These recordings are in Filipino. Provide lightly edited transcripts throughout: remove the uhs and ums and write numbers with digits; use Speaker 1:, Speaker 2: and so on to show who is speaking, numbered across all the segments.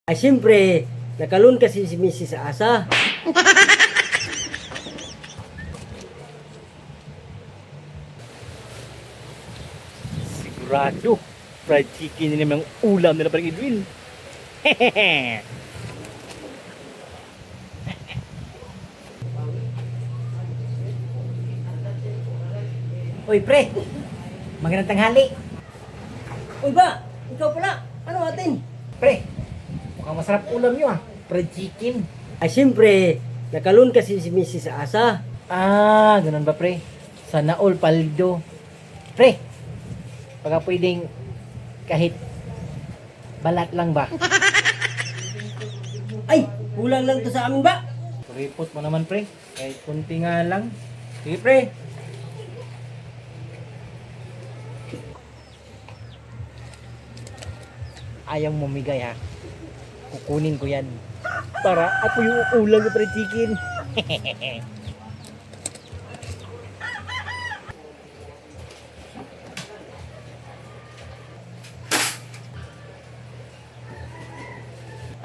Speaker 1: Ay siyempre, nakalun kasi si Mrs. Asa.
Speaker 2: Sigurado, fried chicken na naman ang ulam nila parang Edwin. Hehehe.
Speaker 3: Uy, pre. Magandang tanghali.
Speaker 1: Uy ba, ikaw pala, ano atin?
Speaker 3: Pre, mukhang masarap ulam nyo ah. Fried chicken.
Speaker 1: Ay siyempre, nakalun kasi si Mrs. Asa.
Speaker 3: Ah, ganun ba pre? Sana all paldo. Pre, baka pwedeng kahit balat lang ba?
Speaker 1: Ay, kulang lang to sa amin ba?
Speaker 3: Report mo naman pre. Kahit kunti nga lang. Sige pre. Ayaw mumigay ha. Kukunin ko yan.
Speaker 2: Para ako yung ulam ng fried chicken.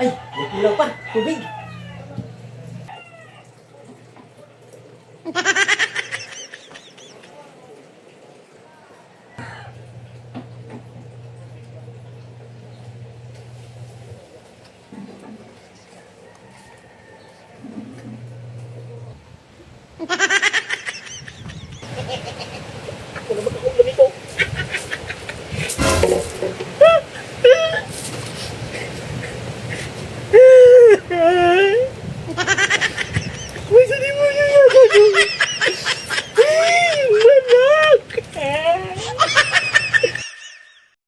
Speaker 1: Ay, may kulang pa, tubig.